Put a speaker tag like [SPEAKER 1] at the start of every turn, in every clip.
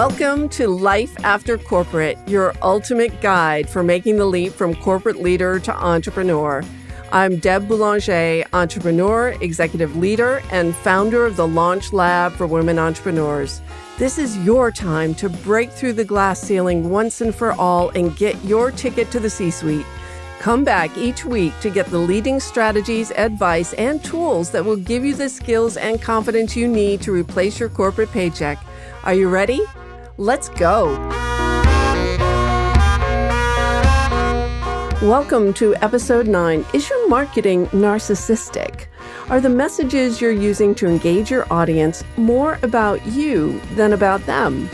[SPEAKER 1] Welcome to Life After Corporate, your ultimate guide for making the leap from corporate leader to entrepreneur. I'm Deb Boulanger, entrepreneur, executive leader, and founder of the Launch Lab for Women Entrepreneurs. This is your time to break through the glass ceiling once and for all and get your ticket to the C-suite. Come back each week to get the leading strategies, advice, and tools that will give you the skills and confidence you need to replace your corporate paycheck. Are you ready? Let's go. Welcome to episode 9. Is your marketing narcissistic? Are the messages you're using to engage your audience more about you than about them?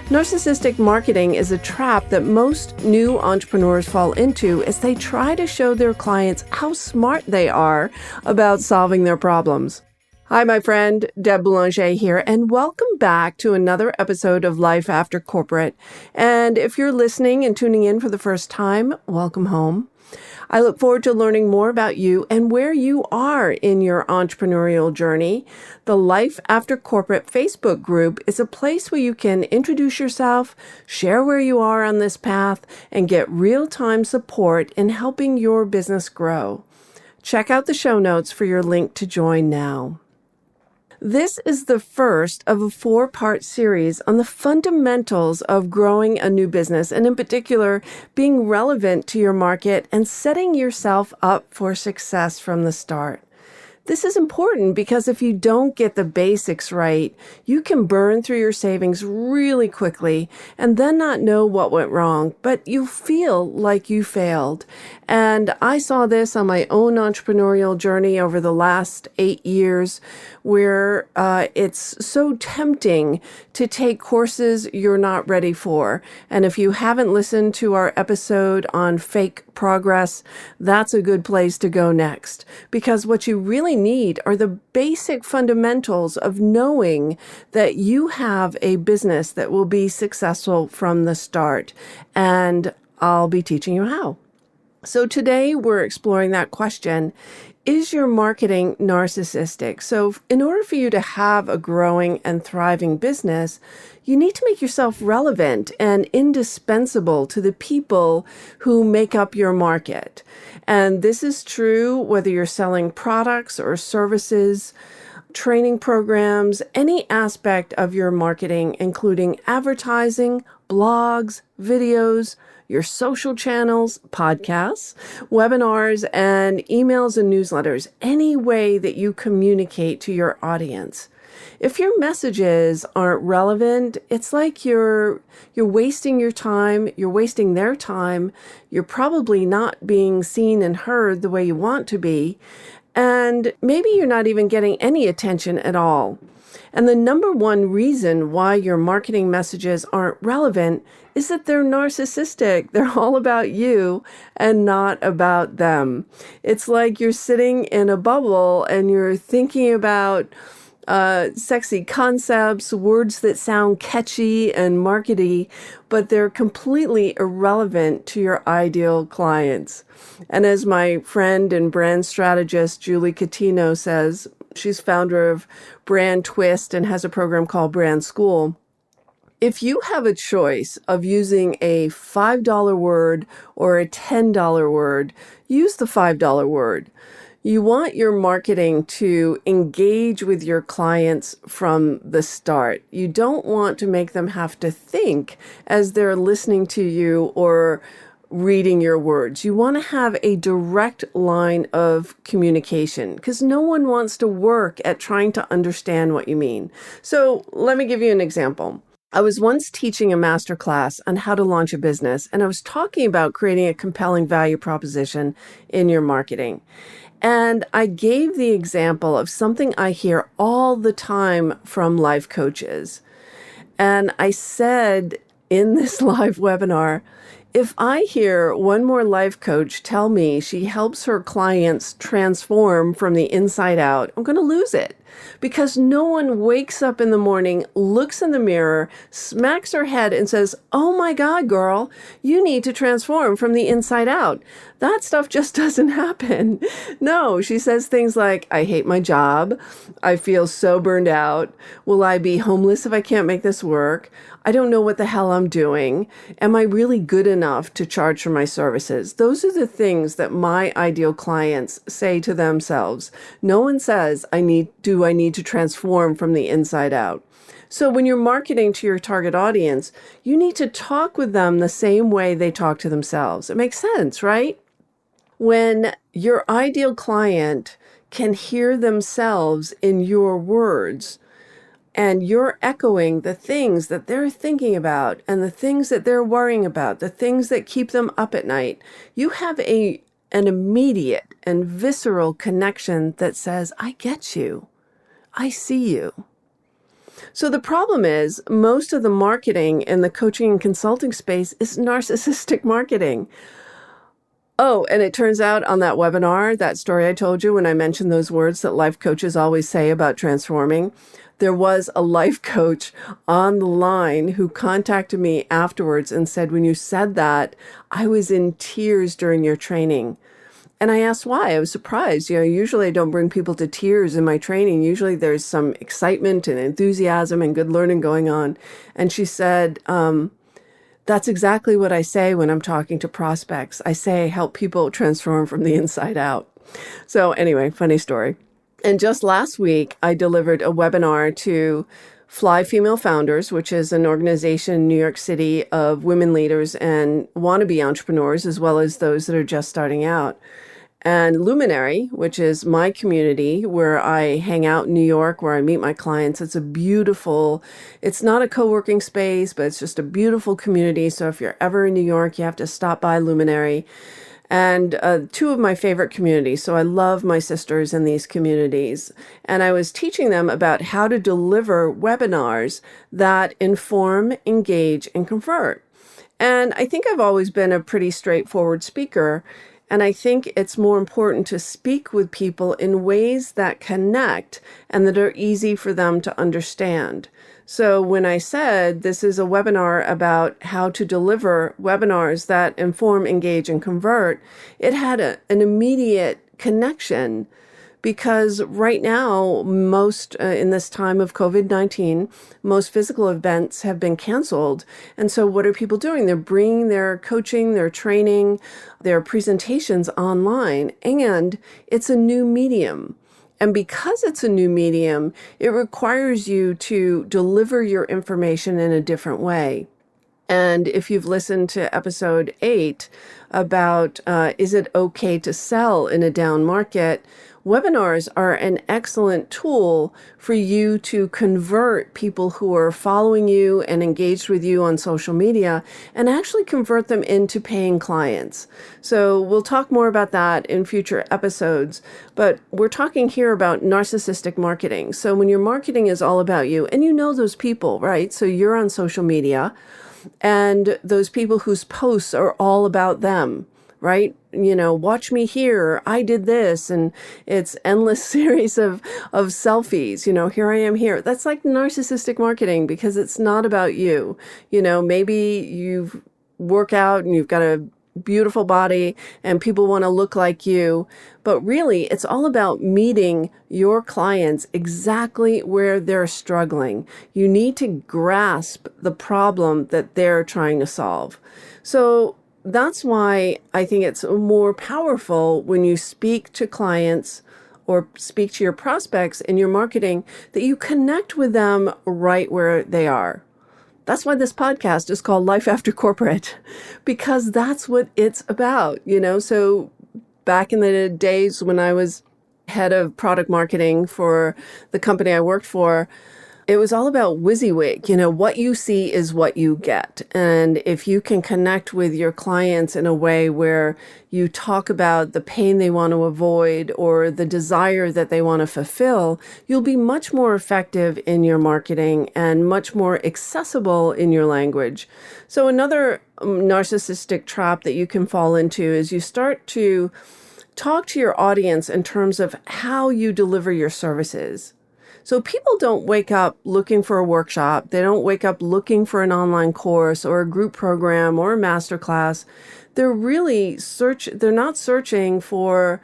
[SPEAKER 1] Narcissistic marketing is a trap that most new entrepreneurs fall into as they try to show their clients how smart they are about solving their problems. Hi, my friend, Deb Boulanger here, and welcome back to another episode of Life After Corporate. And if you're listening and tuning in for the first time, welcome home. I look forward to learning more about you and where you are in your entrepreneurial journey. The Life After Corporate Facebook group is a place where you can introduce yourself, share where you are on this path, and get real-time support in helping your business grow. Check out the show notes for your link to join now. This is the first of a 4-part series on the fundamentals of growing a new business, and in particular, being relevant to your market and setting yourself up for success from the start. This is important because if you don't get the basics right, you can burn through your savings really quickly and then not know what went wrong, but you feel like you failed. And I saw this on my own entrepreneurial journey over the last 8 years, where it's so tempting to take courses you're not ready for. And if you haven't listened to our episode on fake progress, that's a good place to go next. Because what you really need are the basic fundamentals of knowing that you have a business that will be successful from the start. And I'll be teaching you how. So today we're exploring that question. Is your marketing narcissistic? So in order for you to have a growing and thriving business, you need to make yourself relevant and indispensable to the people who make up your market. And this is true whether you're selling products or services, training programs, any aspect of your marketing, including advertising, blogs, videos, your social channels, podcasts, webinars, and emails and newsletters, any way that you communicate to your audience. If your messages aren't relevant, it's like you're wasting your time, you're wasting their time, you're probably not being seen and heard the way you want to be, and maybe you're not even getting any attention at all. And the number one reason why your marketing messages aren't relevant is that they're narcissistic. They're all about you and not about them. It's like you're sitting in a bubble and you're thinking about sexy concepts, words that sound catchy and markety, but they're completely irrelevant to your ideal clients. And as my friend and brand strategist, Julie Catino, says, she's founder of Brand Twist and has a program called Brand School. If you have a choice of using a $5 word or a $10 word, use the $5 word. You want your marketing to engage with your clients from the start. You don't want to make them have to think as they're listening to you or reading your words. You want to have a direct line of communication because no one wants to work at trying to understand what you mean. So let me give you an example. I was once teaching a masterclass on how to launch a business, and I was talking about creating a compelling value proposition in your marketing. And I gave the example of something I hear all the time from life coaches. And I said in this live webinar, if I hear one more life coach tell me she helps her clients transform from the inside out, I'm going to lose it. Because no one wakes up in the morning, looks in the mirror, smacks her head and says, "Oh my God, girl, you need to transform from the inside out." That stuff just doesn't happen. No, she says things like, I hate my job. I feel so burned out. Will I be homeless if I can't make this work? I don't know what the hell I'm doing. Am I really good enough to charge for my services? Those are the things that my ideal clients say to themselves. No one says, do I need to transform from the inside out? So when you're marketing to your target audience, you need to talk with them the same way they talk to themselves. It makes sense, right? When your ideal client can hear themselves in your words, and you're echoing the things that they're thinking about and the things that they're worrying about, the things that keep them up at night, you have an immediate and visceral connection that says, I get you. I see you. So the problem is most of the marketing in the coaching and consulting space is narcissistic marketing. Oh, and it turns out on that webinar, that story I told you when I mentioned those words that life coaches always say about transforming, there was a life coach on the line who contacted me afterwards and said, when you said that, I was in tears during your training. And I asked why. I was surprised. Usually I don't bring people to tears in my training. Usually there's some excitement and enthusiasm and good learning going on. And she said, that's exactly what I say when I'm talking to prospects. I say, help people transform from the inside out. So anyway, funny story. And just last week, I delivered a webinar to Fly Female Founders, which is an organization in New York City of women leaders and wannabe entrepreneurs, as well as those that are just starting out. And Luminary, which is my community where I hang out in New York, where I meet my clients. It's not a co-working space, but it's just a beautiful community. So if you're ever in New York, you have to stop by Luminary. And two of my favorite communities. So I love my sisters in these communities. And I was teaching them about how to deliver webinars that inform, engage, and convert. And I think I've always been a pretty straightforward speaker. And I think it's more important to speak with people in ways that connect and that are easy for them to understand. So when I said this is a webinar about how to deliver webinars that inform, engage, and convert, it had an immediate connection because right now, most in this time of COVID-19, most physical events have been canceled. And so what are people doing? They're bringing their coaching, their training, their presentations online, and it's a new medium. And because it's a new medium, it requires you to deliver your information in a different way. And if you've listened to episode 8 about is it okay to sell in a down market, webinars are an excellent tool for you to convert people who are following you and engaged with you on social media and actually convert them into paying clients. So we'll talk more about that in future episodes, but we're talking here about narcissistic marketing. So when your marketing is all about you, and you know those people, right? So you're on social media and those people whose posts are all about them, right? Watch me here. I did this. And it's endless series of selfies. Here I am here. That's like narcissistic marketing because it's not about you. Maybe you work out and you've got a beautiful body and people want to look like you. But really, it's all about meeting your clients exactly where they're struggling. You need to grasp the problem that they're trying to solve. So that's why I think it's more powerful when you speak to clients or speak to your prospects in your marketing that you connect with them right where they are. That's why this podcast is called Life After Corporate, because that's what it's about, So back in the days when I was head of product marketing for the company I worked for, it was all about WYSIWYG. What you see is what you get. And if you can connect with your clients in a way where you talk about the pain they want to avoid or the desire that they want to fulfill, you'll be much more effective in your marketing and much more accessible in your language. So another narcissistic trap that you can fall into is you start to talk to your audience in terms of how you deliver your services. So people don't wake up looking for a workshop. They don't wake up looking for an online course or a group program or a masterclass. They're not searching for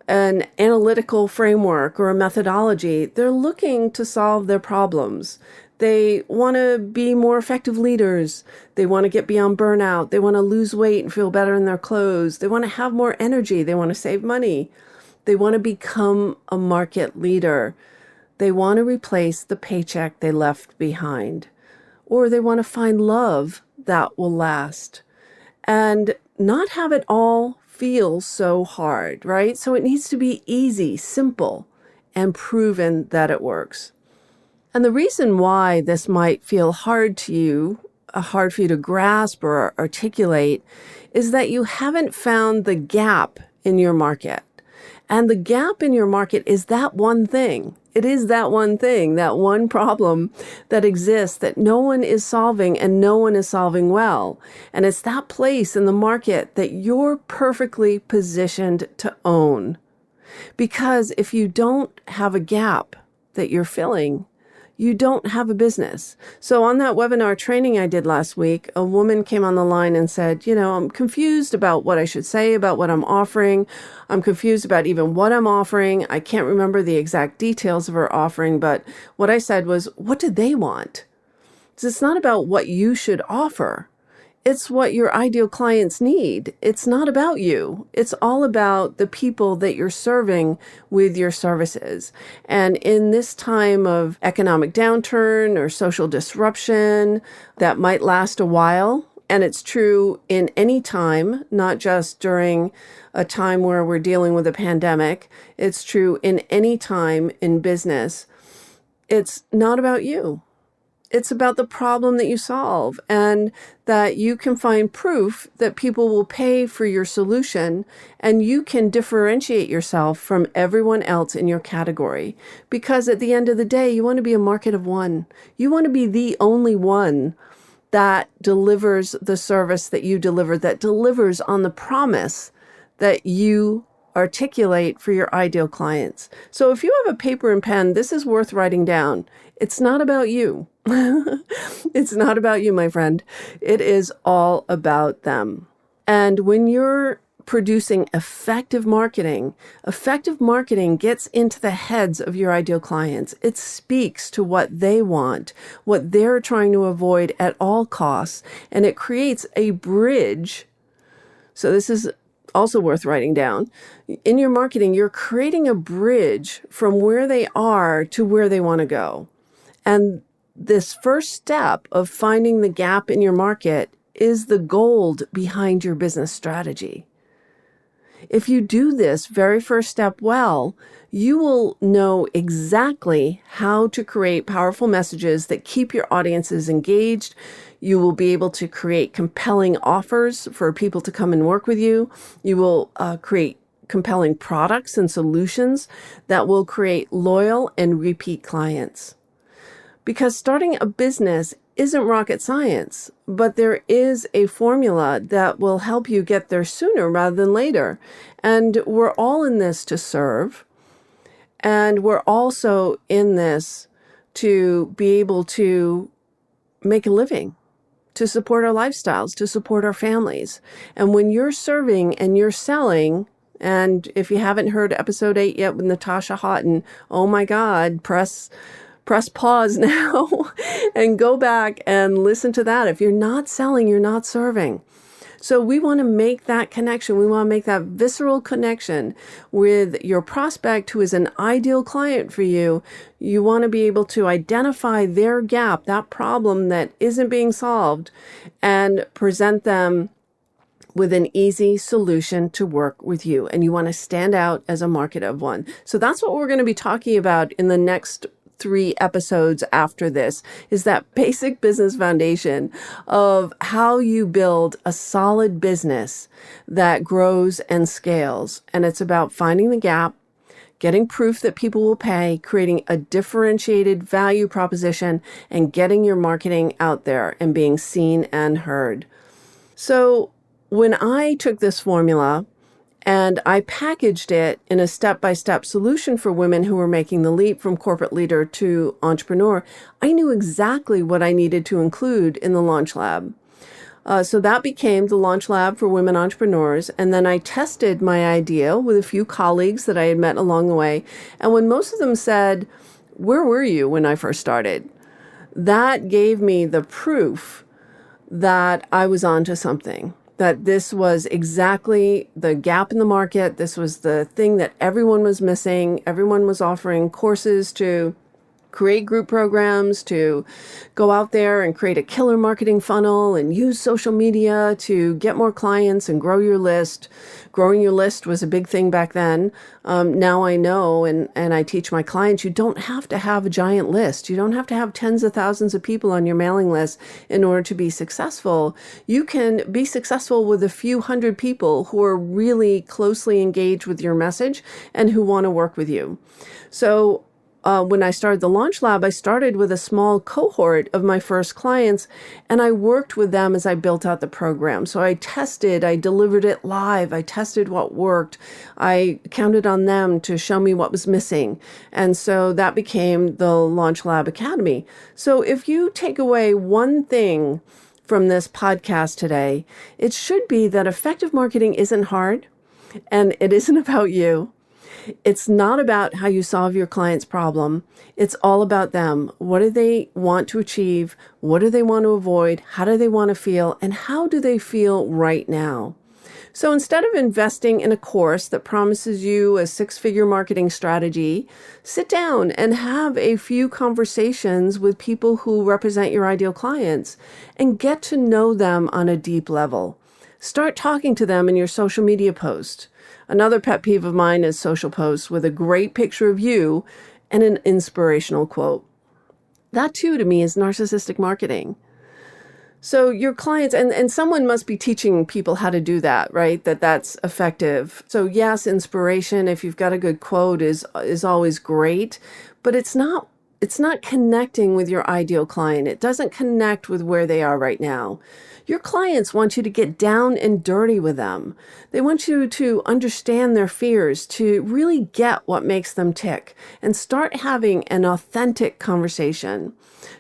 [SPEAKER 1] an analytical framework or a methodology. They're looking to solve their problems. They want to be more effective leaders. They want to get beyond burnout. They want to lose weight and feel better in their clothes. They want to have more energy. They want to save money. They want to become a market leader. They want to replace the paycheck they left behind. Or they want to find love that will last and not have it all feel so hard, right? So it needs to be easy, simple, and proven that it works. And the reason why this might feel hard for you to grasp or articulate, is that you haven't found the gap in your market. And the gap in your market is that one thing. It is that one thing, that one problem that exists that no one is solving and no one is solving well. And it's that place in the market that you're perfectly positioned to own. Because if you don't have a gap that you're filling, you don't have a business. So on that webinar training I did last week, a woman came on the line and said, I'm confused about what I should say about what I'm offering. I'm confused about even what I'm offering. I can't remember the exact details of her offering, but what I said was, what do they want? So it's not about what you should offer. It's what your ideal clients need. It's not about you. It's all about the people that you're serving with your services. And in this time of economic downturn or social disruption that might last a while, and it's true in any time, not just during a time where we're dealing with a pandemic. It's true in any time in business. It's not about you. It's about the problem that you solve, and that you can find proof that people will pay for your solution, and you can differentiate yourself from everyone else in your category. Because at the end of the day, you want to be a market of one. You want to be the only one that delivers the service that you deliver, that delivers on the promise that you articulate for your ideal clients. So if you have a paper and pen, this is worth writing down. It's not about you. It's not about you, my friend. It is all about them. And when you're producing effective marketing gets into the heads of your ideal clients. It speaks to what they want, what they're trying to avoid at all costs, and it creates a bridge. So this is also worth writing down. In your marketing, you're creating a bridge from where they are to where they want to go. And this first step of finding the gap in your market is the gold behind your business strategy. If you do this very first step well, you will know exactly how to create powerful messages that keep your audiences engaged. You will be able to create compelling offers for people to come and work with you. You will create compelling products and solutions that will create loyal and repeat clients. Because starting a business isn't rocket science, but there is a formula that will help you get there sooner rather than later. And we're all in this to serve. And we're also in this to be able to make a living, to support our lifestyles, to support our families. And when you're serving and you're selling, and if you haven't heard episode 8 yet with Natasha Houghton, oh my God, press pause now and go back and listen to that. If you're not selling, you're not serving. So we want to make that connection. We want to make that visceral connection with your prospect who is an ideal client for you. You want to be able to identify their gap, that problem that isn't being solved, and present them with an easy solution to work with you. And you want to stand out as a market of one. So that's what we're going to be talking about in the next 3 episodes after this, is that basic business foundation of how you build a solid business that grows and scales. And it's about finding the gap, getting proof that people will pay, creating a differentiated value proposition, and getting your marketing out there and being seen and heard. So when I took this formula and I packaged it in a step-by-step solution for women who were making the leap from corporate leader to entrepreneur, I knew exactly what I needed to include in the Launch Lab. So that became the Launch Lab for Women Entrepreneurs. And then I tested my idea with a few colleagues that I had met along the way. And when most of them said, "Where were you when I first started?" that gave me the proof that I was onto something, that this was exactly the gap in the market. This was the thing that everyone was missing. Everyone was offering courses to create group programs, to go out there and create a killer marketing funnel and use social media to get more clients and grow your list. Growing your list was a big thing back then. Now I know, and I teach my clients, you don't have to have a giant list. You don't have to have tens of thousands of people on your mailing list in order to be successful. You can be successful with a few hundred people who are really closely engaged with your message and who want to work with you. So when I started the Launch Lab, I started with a small cohort of my first clients, and I worked with them as I built out the program. So I tested, I delivered it live, I tested what worked, I counted on them to show me what was missing. And so that became the Launch Lab Academy. So if you take away one thing from this podcast today, it should be that effective marketing isn't hard, and it isn't about you. It's not about how you solve your client's problem. It's all about them. What do they want to achieve? What do they want to avoid? How do they want to feel? And how do they feel right now? So instead of investing in a course that promises you a 6-figure marketing strategy, sit down and have a few conversations with people who represent your ideal clients and get to know them on a deep level. Start talking to them in your social media post. Another pet peeve of mine is social posts with a great picture of you and an inspirational quote. That too, to me, is narcissistic marketing. So your clients, and someone must be teaching people how to do that, right? That's effective. So yes, inspiration, if you've got a good quote, is always great, but it's not connecting with your ideal client. It doesn't connect with where they are right now. Your clients want you to get down and dirty with them. They want you to understand their fears, to really get what makes them tick, and start having an authentic conversation.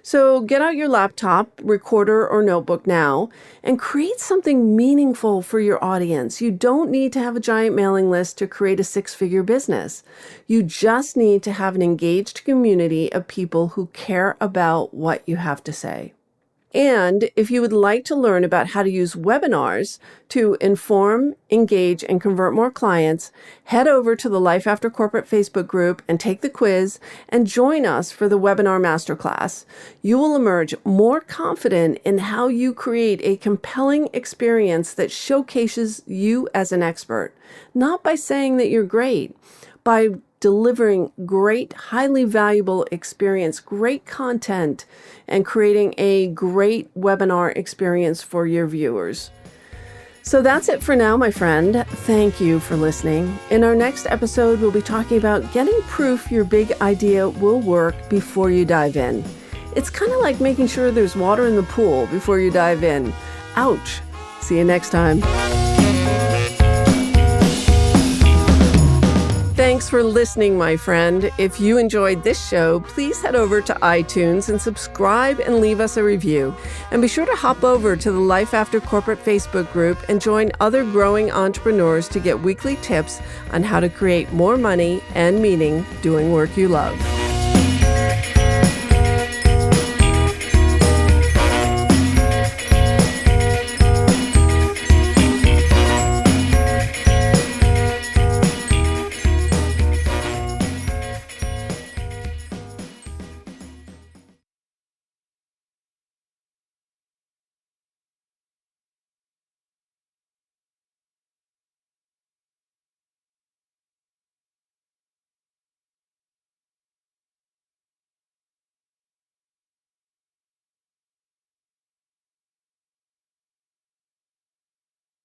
[SPEAKER 1] So get out your laptop, recorder, or notebook now, and create something meaningful for your audience. You don't need to have a giant mailing list to create a 6-figure business. You just need to have an engaged community of people who care about what you have to say. And if you would like to learn about how to use webinars to inform, engage, and convert more clients, head over to the Life After Corporate Facebook group and take the quiz and join us for the webinar masterclass. You will emerge more confident in how you create a compelling experience that showcases you as an expert, not by saying that you're great, by delivering great, highly valuable experience, great content, and creating a great webinar experience for your viewers. So that's it for now, my friend. Thank you for listening. In our next episode, we'll be talking about getting proof your big idea will work before you dive in. It's kind of like making sure there's water in the pool before you dive in. Ouch. See you next time. Thanks for listening, my friend. If you enjoyed this show, please head over to iTunes and subscribe and leave us a review. And be sure to hop over to the Life After Corporate Facebook group and join other growing entrepreneurs to get weekly tips on how to create more money and meaning doing work you love.